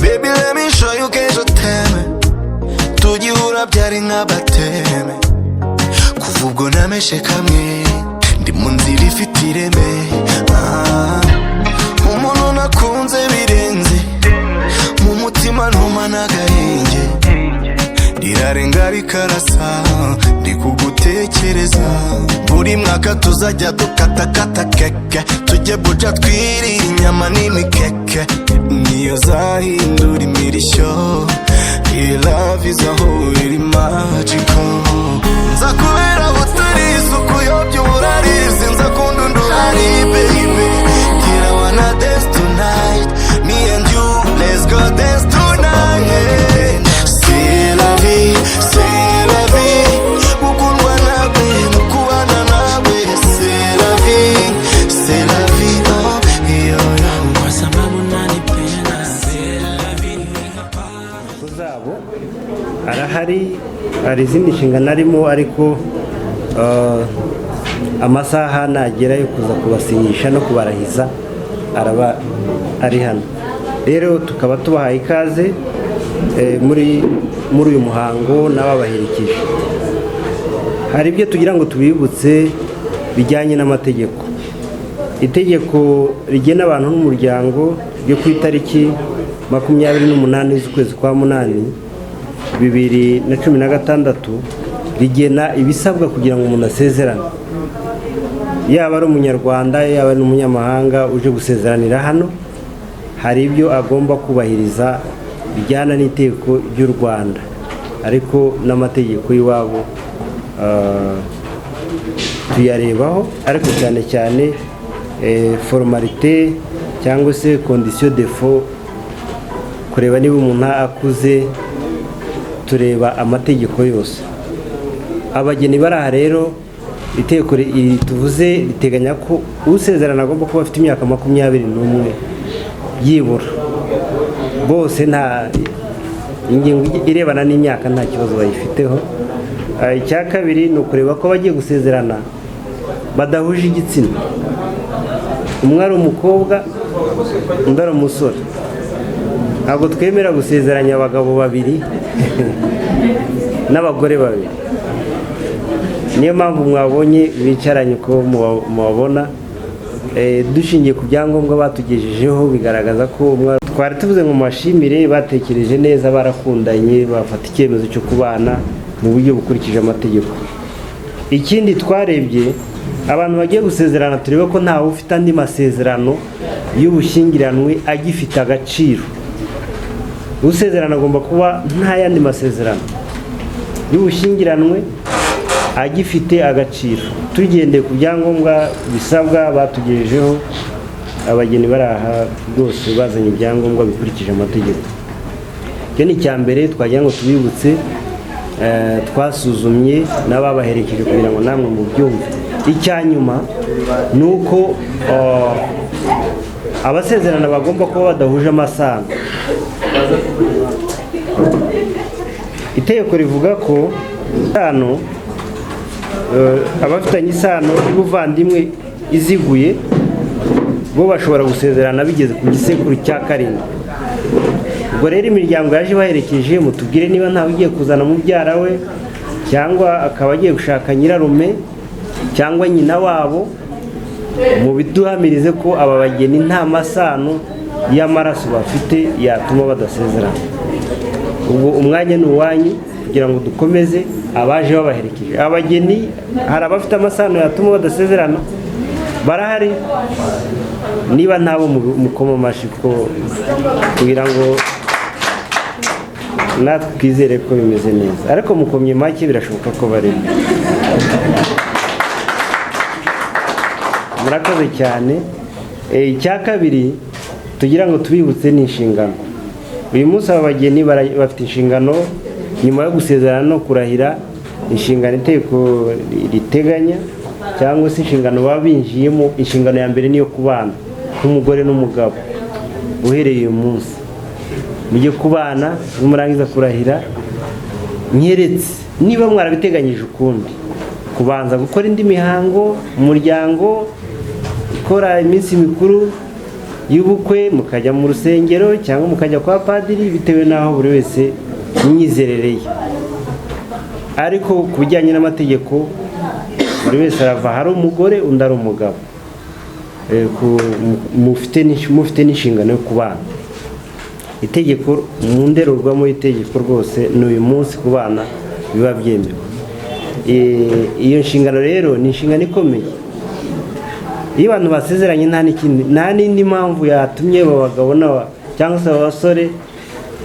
Baby, let me show you que je t'aime. Tujyura byari nk'abateme. Kuva ubwo nameshe kamwe, ndi mu nzira ifite ireme. Umuntu nakunze birenze, mu mutima ntuma n'agahenge. Rirarenga rikarasa, ndi kugutekereza. Buri mwaka tuzajya dukatakata keke, tujye buja twirira inyama n'imikeke. Niyo zahindura imirishyo, iyi love is a whole magical. Nza kubera butari isuku yobya uburarizi, nza kundundurari baby. Kira wanna dance tonight, me and you, let's go dance tonight. C'est la vie, c'est la vie. Gukundwa nawe, nukubana nawe. C'est la vie, c'est la vie, oh yo yo. Kwa sababu nanipenda, c'est la vie. Kuzabo arahari, hari izindi nshingano arimo, ariko amasaha nagera yo kuza kubasinyisha no kubarahiza araba ari hano. Rero tukaba tubahaye ikaze muri uyu muhango n'ababaherekeje. Hari ibyo tugira ngo tubibutse bijyanye n'amategeko. Itegeko rigena abantu n'umuryango ryo ku itariki 28 z'ukwezi kwa munani 2016 rigena ibisabwa kugira ngo umuntu asezerane, yaba ari umunyarwanda yaba ari n'umunyamahanga uje gusezeranira hano. Hari ibyo agomba kubahiriza bijyana n'itegeko ry'u Rwanda, ariko n'amategeko y'iwabo tuyarebaho, ariko cyane cyane formalite cyangwa se condition de faux, kureba niba umuntu akuze. Tureba amategeko yose. Abageni baraha rero, itegeko tuvuze riteganya ko usezerana agomba kuba afite imyaka 21 yibura. Bose nta ingingo irebana n'imyaka nta kibazo bayifiteho. Icya kabiri ni ukureba ko bagiye gusezerana badahuje igitsina. Umwe ari umukobwa, undi ari umusore. Ntabwo twemera gusezeranya abagabo babiri n'abagore babiri. Niyo mpamvu mwabonye bicaranye ko mubabona. Dushingiye ku byangombwa batugejejeho bigaragaza ko twari tuvuze ngo mashimire, batekereje neza, barakundanye, bafata icyemezo cyo kubana mu buryo bukurikije amategeko. Ikindi twarebye, abantu bagiye gusezerana turebe ko ntawe ufite andi masezerano y'ubushyingiranwe agifite agaciro. Usezerana agomba kuba nta yandi masezerano y'ubushyingiranwe agifite agaciro. Tugendeye ku byangombwa bisabwa batugejejeho, abageni baraha rwose bazanye ibyangombwa bikurikije amategeko. Icyo ni icya mbere twagira ngo tubibutse, twasuzumye n'ababaherekeje kugira ngo namwe mu byumve. Icya nyuma ni uko abasezerana bagomba kuba badahuje amasano. Itegeko rivuga ko abafitanye isano y'ubuvandimwe iziguye bo bashobora gusezerana bigeze ku gisekuru cya karindwi. Ubwo rero imiryango yaje baherekeje, mutubwire niba ntawe ugiye kuzana mubyara we, cyangwa akaba agiye gushaka nyirarume cyangwa nyina wabo, mu biduhamirize ko aba bageni nta masano y'amaraso bafite yatuma badasezerana. Ubwo umwanya ni uwanyu kugira ngo dukomeze abaje babaherekeje. Abageni hari abafite amasano yatuma badasezerana, barahari. Niba ntabo mukoma amashi ko kugira ngo natwe twizere ko bimeze neza, ariko mukomye make birashoboka ko barimo. Murakoze cyane. Icya kabiri tugira ngo tubibutse n'inshingano. Uyu munsi abageni bafite inshingano nyuma yo gusezerana no kurahira, inshingano itegeko riteganya cyangwa se inshingano baba binjiyemo. Inshingano ya mbere niyo kubana nk'umugore n'umugabo. Uhereye uyu munsi mujye kubana, murangiza kurahira nyeretse niba mwarabiteganyije ukundi kubanza gukora indi mihango umuryango ukora iminsi mikuru y'ubukwe mukajya mu rusengero cyangwa mukajya kwa padiri bitewe n'aho buri wese imyizerere ye, ariko ku bijyanye n'amategeko buri wese arava, hari umugore undi ari umugabo, mufite n'inshingano yo kubana. Itegeko mu ndorerwamo y'itegeko rwose ni uyu munsi ku bana biba byemewe. Iyo nshingano rero ni inshingano ikomeye. Iyo abantu basezeranye nta n'indi mpamvu yatumye aba bagabo cyangwa se abasore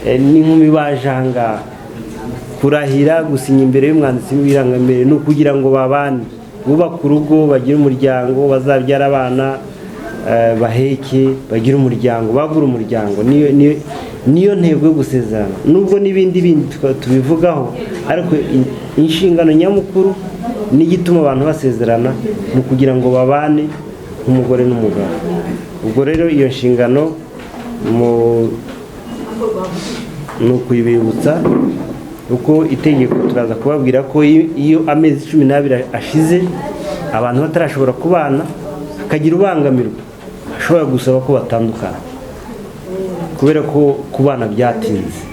n'inkumi baje aha ngaha kurahira gusinya imbere y'umwanditsi w'irangamimerere, ni ukugira ngo babane bubake urugo, bagire umuryango, bazabyara abana, baheke, bagire umuryango, bagure umuryango. Niyo ntego yo gusezerana, nubwo n'ibindi tubivugaho, ariko inshingano nyamukuru n'igituma abantu basezerana ni ukugira ngo babane nk'umugore n'umugabo. Ubwo rero iyo nshingano ni ukuyibibutsa, uko itegeko turaza kubabwira ko iyo amezi 12 ashize abantu batarashobora kubana, hakagira ubangamirwa, ashobora gusaba ko batandukana kubera ko kubana byatinze.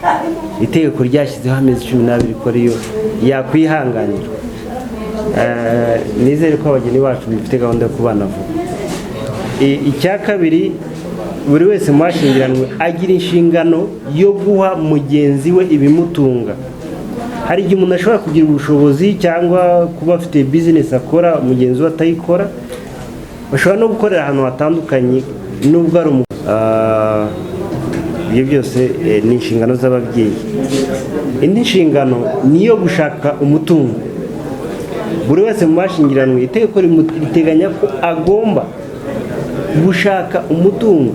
Itegeko ryashyizeho amezi 12 ko ariyo yakwihanganira. Nizere ko abageni bacu bifite gahunda yo kubana vuba. Icya kabiri, buri wese mu bashyingiranwe agira inshingano yo guha mugenzi we ibimutunga. Hari igihe umuntu ashobora kugira ubushobozi cyangwa kuba afite business akora mugenzi we atayikora, bashobora no gukorera ahantu hatandukanye nubwo ari ibyo byose ni inshingano z'ababyeyi. Indi nshingano niyo gushaka umutungo. Buri wese mu bashyingiranwe itegeko riteganya ko agomba gushaka umutungo,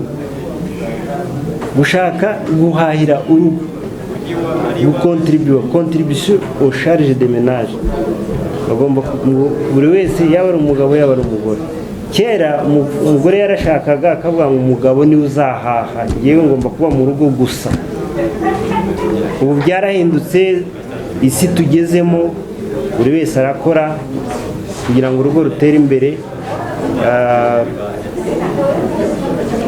gushaka guhahira urugo, contribution aux charges de ménage. Bagomba buri wese, yaba ari umugabo yaba ari umugore. Kera umugore yarashakaga akavuga ngo umugabo niwe uzahaha, yewe ngomba kuba mu rugo gusa. Ubu byarahindutse, isi tugezemo buri wese arakora kugira ngo urugo rutere imbere.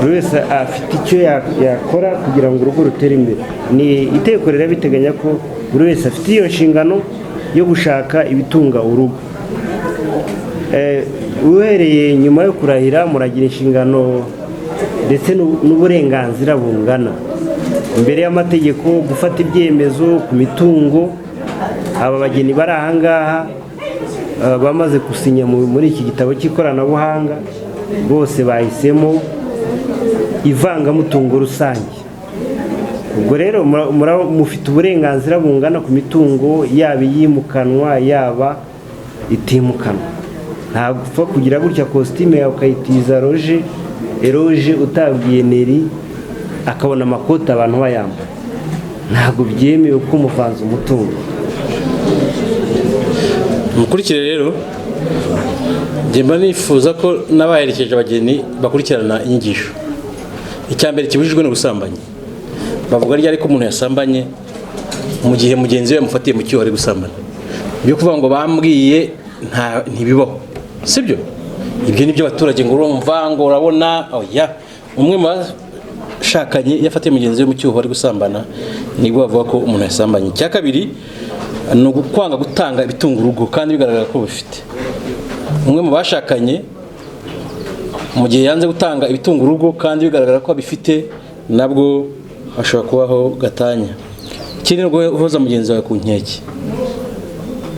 Buri wese afite icyo yakora kugira ngo urugo rutere imbere. Ni itegeko rero biteganya ko buri wese afite iyo nshingano yo gushaka ibitunga urugo. Uhereye nyuma yo kurahira muragira inshingano ndetse n'uburenganzira bungana imbere y'amategeko, gufata ibyemezo ku mitungo. Aba bageni bari aha ngaha bamaze gusinya muri iki gitabo cy'ikoranabuhanga, bose bahisemo ivangamutungo rusange. Ubwo rero mufite uburenganzira bungana ku mitungo, yaba iyimukanwa yaba itimukanwa. Ntabwo upfa kugira gutya kositime yawe ukayitiza eroge utabwiye Neri akabona amakoti abantu bayambaye. Ntabwo byemewe ko umuvanze umutungo. Mukurikire rero, njye nifuza ko n'abaherekeje abageni bakurikirana inyigisho. Icya mbere kibujijwe no gusambanya. Bavuga ryari ko umuntu yasambanye mu gihe mugenzi we yamufatiye mu cyuho ari gusambana. Byo kuvuga ngo bambwiye ntibibaho, sibyo? Ibyo nibyo abaturage ngo urumva ngo urabona, oya. Umwe mu bashakanye yafatiye mugenzi we mu cyuho ari gusambana, nibwo bavuga ko umuntu yasambanye. Icya kabiri ni ukwanga gutanga ibitunga urugo kandi bigaragara ko bifite. Umwe mu bashakanye mu gihe yanze gutanga ibitunga urugo kandi bigaragara ko bifite, nabwo ashobora kubaho gatanya. Ikindi ni guhoza mugenzi wawe ku nkeke.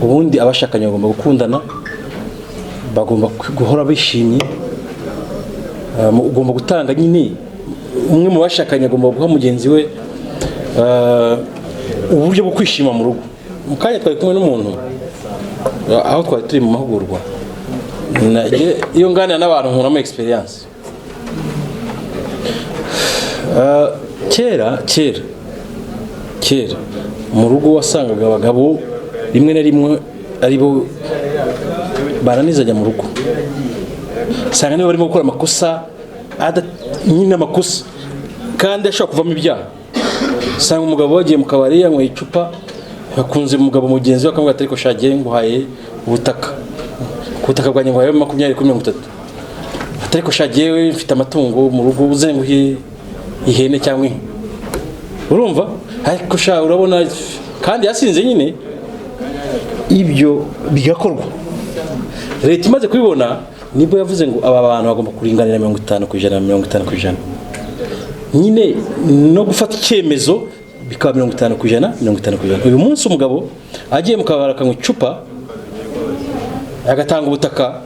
Ubundi abashakanye bagomba gukundana, bagomba guhora bishimye. Ugomba gutanga nyine, umwe mu bashakanye agomba guha mugenzi we uburyo bwo kwishima mu rugo. Mu kanya twari kumwe n'umuntu aho twari turi mu mahugurwa, iyo nganira n'abantu nkuramo experience. Kera mu rugo wasangaga abagabo rimwe na rimwe ari bo baranizanya mu rugo. Usanga niba barimo gukora amakosa, nyine amakosa kandi ashobora kuvamo ibyaha. Usanga umugabo wagiye mu kabari yanyweye icupa, bakunze umugabo mugenzi we akamubwira ati ariko shagiye nguhaye ubutaka ku butaka bwanjye nguhaye 20 kuri 30 ati ariko shagiye we mfite amatungo mu rugo uzenguye ihene cyangwa inka urumva ariko sha urabona kandi yasinze nyine ibyo bigakorwa leta imaze kubibona nibwo yavuze ngo aba bantu bagomba kuringanira 50% nyine no gufata icyemezo bikaba 50%. Uyu munsi umugabo agiye mukabara akanywa icupa agatanga ubutaka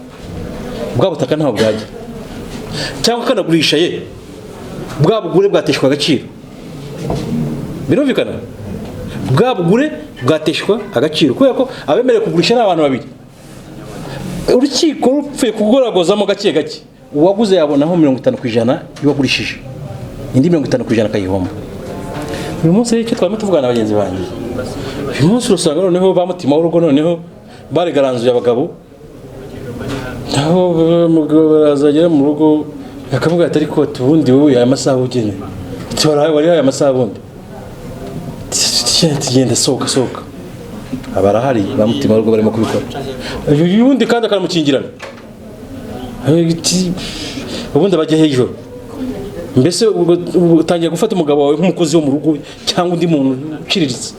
bwa butaka ntaho bwajya cyangwa kanagurisha ye bwa bugure bwateshwa agaciro birumvikana bwa bugure bwateshwa agaciro kubera ko abemerewe kugurisha n'abantu babiri urukiko rupfuye kugoragozamo gake gake uwaguze yabonaho 50% y'uwagurishije indi 50% akayihomba. Uyu munsi icyo twari tuvugana abagenzi banjye uyu munsi usanga noneho bamutima w'urugo noneho baregaranzuye abagabo aho umugabo azagera mu rugo akavuga ati ariko tubundi wowe aya masaha ugene tora wari aya masaha bundi tugenda soka abarahari bamutima w'urugo barimo kubikora ubundi kandi akaramukingirana ubundi bajya hejuru mbese utangiye gufata umugabo wawe nk'umukozi wo mu rugo cyangwa undi muntu uciriritse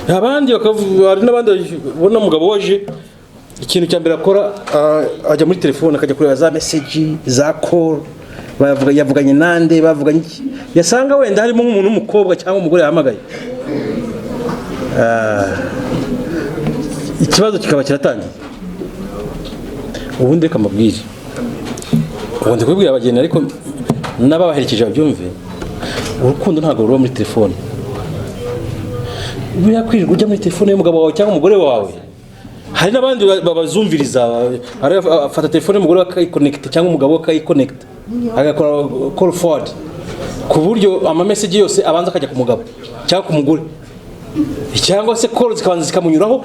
abandi hari n'abandi ubona umugabo waje ikintu cya mbere akora ajya muri telefone akajya kureba za message za call yavuganye nande bavuganye iki yasanga wenda harimo nk'umuntu w'umukobwa cyangwa umugore yahamagaye ikibazo kikaba kiratangiye ubundi reka mabwire ubundi kubwira abageni ariko n'ababaherekeje babyumve urukundo ntabwo ruba muri telefone byakwirirwa ujya muri telefone y'umugabo wawe cyangwa umugore wawe hari n'abandi babazumviriza afata telefone y'umugore akayiconnect cyangwa umugabo akayiconnect agakora call forward ku buryo ama message yose abanza akajya ku mugabo cyangwa ku mugore cyangwa se call zikabanza zikamunyuraho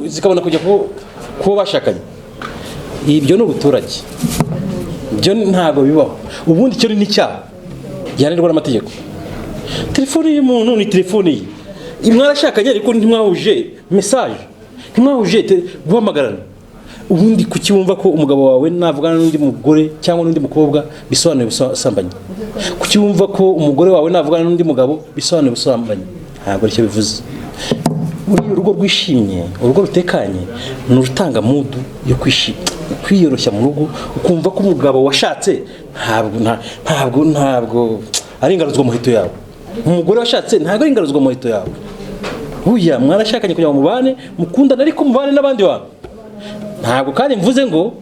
zikabona kujya kuba bashakanye. Ibyo ni ubuturage byo ntago bibaho ubundi cyo ni icyaha gihanirwa n'amategeko. Telefone y'umuntu ni telefone ye imwarashakanye ariko ntimwahuje message ntimwahuje guhamagarana ubundi kukiwumva ko umugabo wawe navugana n'undi mugore cyangwa n'undi mukobwa bisobanuye busambanye kukiwumva ko umugore wawe navugana n'undi mugabo bisobanuye busambanye ntabwo aricyo bivuze. Urugo rwishimye urugo rutekanye n'urutanga mudu yo kwiyoroshya mu rugo ukumva ko umugabo washatse ntabwo ari ingaruzwa mu hito yawe umugore washatse ntabwo ari ingaruzwa mu hito yawe uya mwarashakanye kugira ngo mubane mukundana ariko mubane n'abandi bantu ntabwo kandi mvuze ngo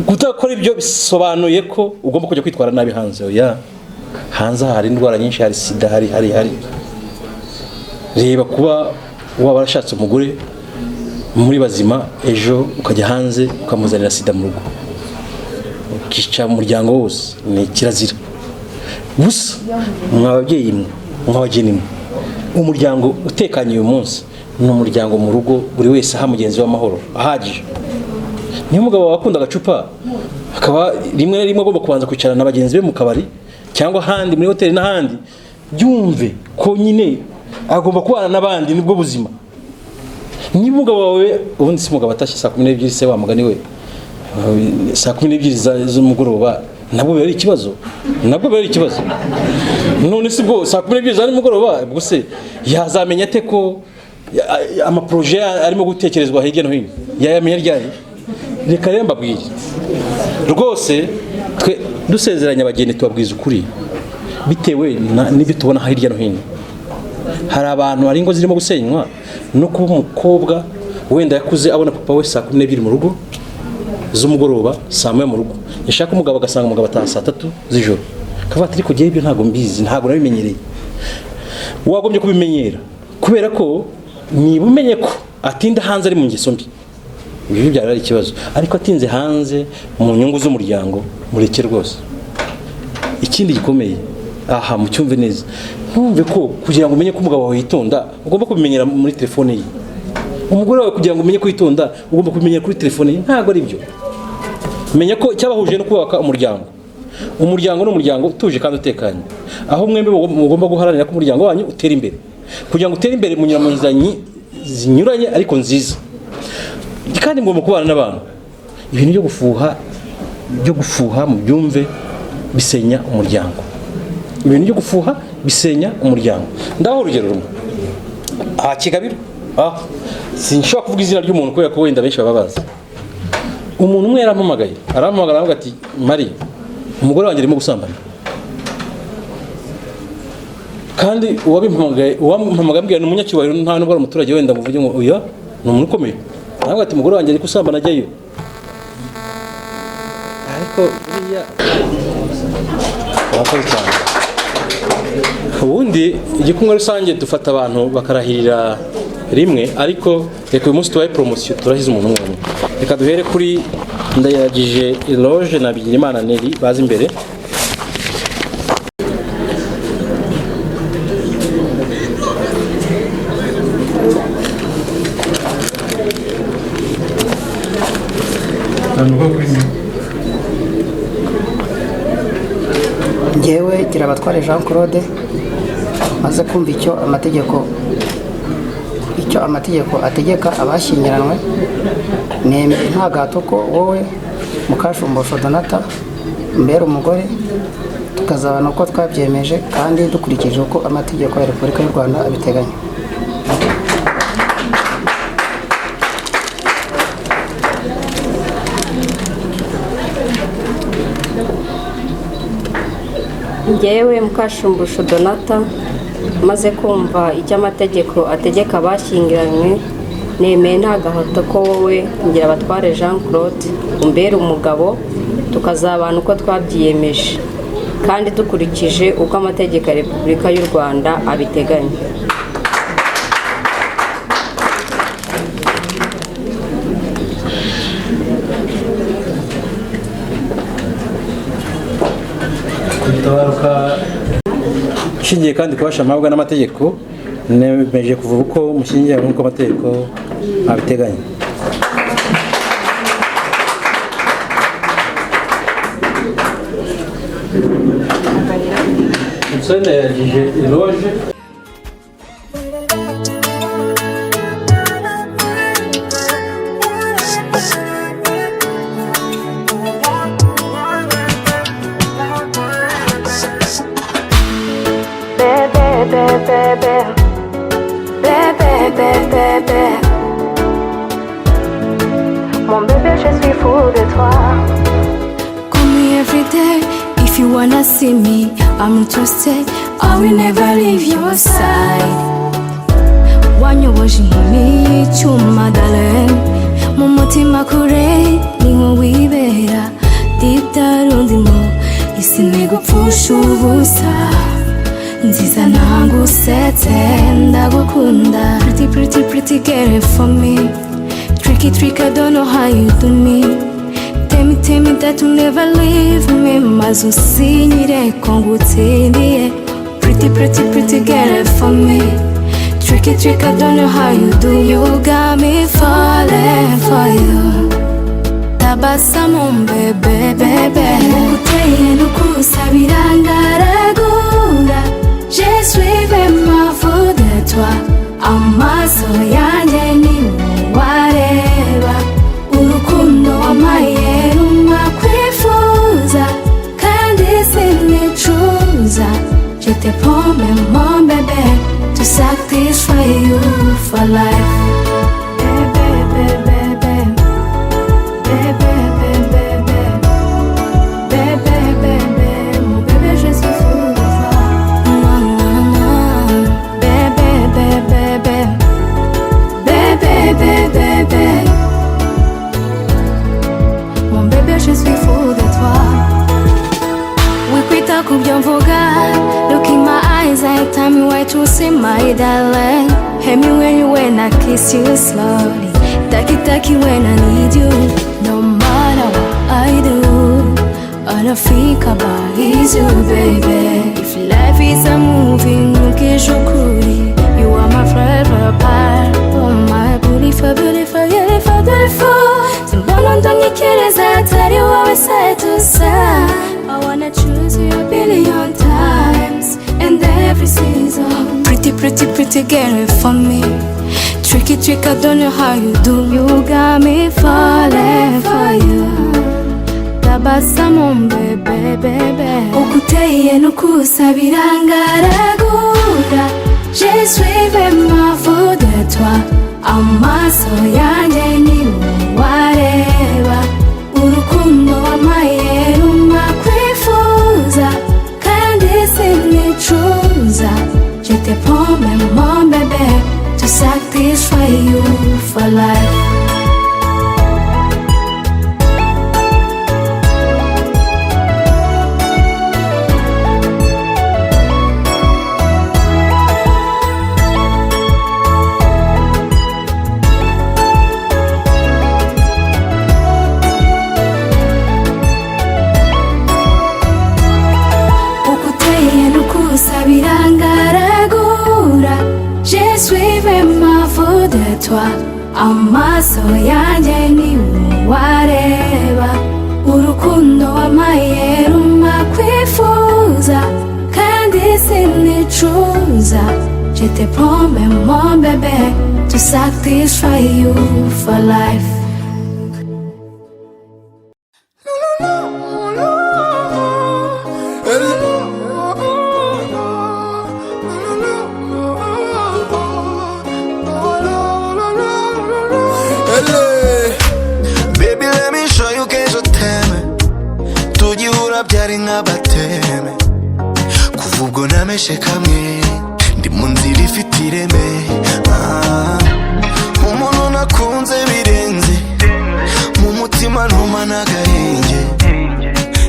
gutakora ibyo bisobanuye ko ugomba kujya kwitwara nabi hanze oya hanze hari indwara nyinshi hari sida hari reba kuba waba warashatse umugore muri bazima ejo ukajya hanze ukamuzanira sida mu rugo ukica umuryango wose ni kirazira gusa mwababyeyi mwe mwabageni mwe umuryango utekanye uyu munsi ni umuryango mu rugo buri wese aha mugenzi w'amahoro ahagije. Niyo umugabo wakunda agacupa akaba rimwe na rimwe agomba kubanza kwicarana n'abagenzi be mu kabari cyangwa handi muri hoteli n'ahandi byumve ko nyine agomba kubana n'abandi nibwo buzima. Niba umugabo wawe ubundi si umugabo atashye saa 12 se wa mugani we saa 12 z'umugoroba nabwo bari ikibazo none si bwo saa 12 z'umugoroba ubwo se yazamenya ate ko ama projet arimo gutekerezwa hirya no hino yamenya ryari. Reka rero mbabwire rwose twe dusezeranya abageni tubabwiza ukuri bitewe n'ibyo tubona hirya no hino. Hari abantu ari ngo zirimo gusenywa no kuba umukobwa wenda yakuze abona papa we saa 12 mu rugo z'umugoroba saa 1 mu rugo yashaka umugabo agasanga umugabo ataha saa 3 z'ijoro kavuga ati kujye ibyo ntago mbizi ntago nabimenyereye. Wagombye kubimenyera kubera ko niba umenye ko atinda hanze ari mu ngeso mbi ibyo byari ari ikibazo ariko atinze hanze mu nyungu z'umuryango mureke rwose. Ikindi gikomeye aha mucyumve neza ntumve ko kugira ngo umenye ko umugabo wawe yitonda ugomba kubimenyera muri telefone ye. Umugore wawe kugira ngo umenye ko yitonda ugomba kubimenyera kuri telefone ye ntago ari byo. Menya ko cyabahuje no kubaka umuryango umuryango n'umuryango utuje kandi utekanye, aho mwembe mugomba guharanira ko umuryango wanyu utera imbere, kugira ngo utere imbere mu nyiramuzanyi zinyuranye ariko nziza, kandi mugomba kubana n'abantu. Ibintu byo gufuha mu byumve bisenya umuryango, ibintu byo gufuha bisenya umuryango. Ndaho urugero rumwe Kigabiro, sinshobora kuvuga izina ry'umuntu kubera ko wenda benshi bababaza. Umuntu umwe yarampamagaye aravuga ati Marie, umugore wanjye arimo gusambana, kandi uwampamagaye ambwira ni umunyacyubahiro, nta nubwo ari umuturage wenda muvuge ngo oya ni umuntu ukomeye. Aravuga ati umugore wanjye ari gusambana, ajyayo. Ariko buriya abakozi cyane. Ubundi igikumwe rusange dufata abantu bakarahirira rimwe, ariko reka uyu munsi tubaye promotion, turahize umuntu umwe. Reka duhere kuri Ndayagije Eloge na Bigirimana Neri bazi imbere. Njyewe Girabatware Jean Claude maze kumva icyo amategeko ategeka abashyingiranywe, nemeye nta gahato ko wowe Mukashumbusho Donata mbere umugore, tukazabana uko twabyemeje kandi dukurikije uko amategeko ya Repubulika y'u Rwanda abiteganya. Njyewe Mukashumbusho Donata maze kumva icyo amategeko ategeka abashyingiranywe, nemeye nta gahato ko wowe Ngirabatware Jean Claude umbera umugabo, tukazabana uko twabyiyemeje kandi dukurikije uko amategeko ya Repubulika y'u Rwanda abiteganya. Ishingiye kandi kubasha amabwa n'amategeko, nemeje kuvuga uko mushyingiye nk'uko amategeko abiteganya. Ndayagije Eloge Mon bébé, je suis fou de toi. Call me every day if you wanna see me. I'm interested, I will never leave your side. Wanyoboje nk'imiyi icyuma darling, mu mutima kure niho wibera, deep down undimo isi ntigupfusha ubusa, nziza ntagusetse ndagukunda. Pretty girl for me, tricky, I don't know how you do me. Tell me that you never leave me, maze usinyire ko ngutsindiye. Pretty girl for me, tricky, I don't know how you do. You got me falling for you. Tabasamu bebe, uteye nukusabira ngaragura. Je suis vraiment fou de toi, amaso yanjye ni wareba, urukundo wampaye rumakwifuza kandi sinicuza. Je te promets mon bébé to sacrifice you for life. Look in my eyes and tell me why to see my darling. Hit me when I kiss you slowly. Taki when I need you. No matter what I do, all I think about is you, baby. If life is a movie, you are my forever part. Oh my beautiful. Simbono ndonyekereza atari wowe side to side. I wanna to get it for me. Tricky trick, I don't know how you do. You got me falling for you. Tabasamu bebe bebe. Ukuteye nukusabira ngaragura. Je suis vraiment fou de toi. Amaso yanjye ni wareba. Urukundo wamaye rumakwifuza. Kandi sinicuza. Je te promets mon bébé to satisfy you for life. Je suis vraiment fou de toi. Amaso yanjye ni wareba. Urukundo wamaye rumakwifuza. Kandi sinicuza. Je te promets mon bébé to satisfy you for life. Baby, let me show you que je t'aime. Tugihura byari nk'abateme. Kuva ubwo nameshe kamwe. Ndi mu nzira ifite ireme. Umuntu nakunze birenze. Mu mutima ntuma n'agahenge.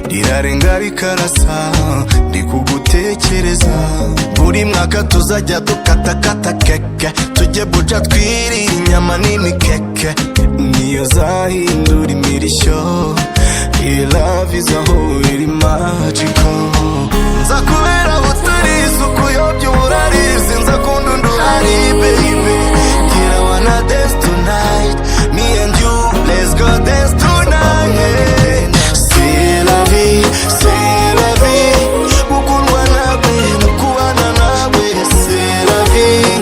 Rirarenga rikarasa. Ndi kugutekereza. Buri mwaka tuzajya dukatakata keke. Tujye buja twirira inyama n'imikeke. Niyo zahindura imirishyo. Iyi love is a whole iri magical. Nzakubera butari isuku yobya uburarizi. Nzakunda undurari baby. Get I wanna dance tonight. Me and you, let's go dance tonight. C'est la vie, c'est la vie. Mukundwa nawe, mukubana nawe. C'est la vie,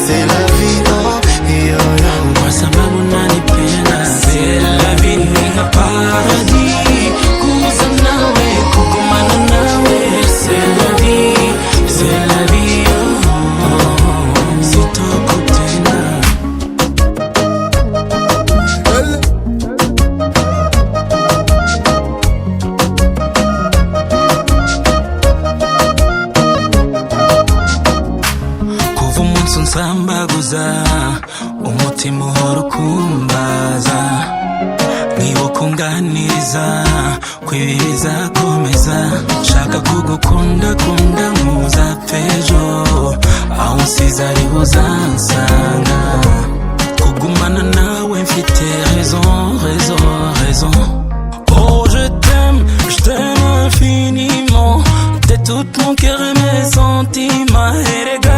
c'est la vie. Oh, yo, yo. Kwa sababu nanipenda. C'est la vie, ni paradis. Kuza nawe, kukumana nawe. C'est la vie, c'est la vie. Oh, sitokutenda. Kuva umunsi unsambaguza, umutima uhora ukumbaza. Nibuka unganiriza, kwibi bizakomeza. Nshaka kugukunda kunda nk'uzapfa ejo. Aho unsize ariho uzansanga. Kugumana nawe mfite raison, raison, raison. Oh je t'aime infiniment. T'es tout mon cœur et mes sentiments. Erega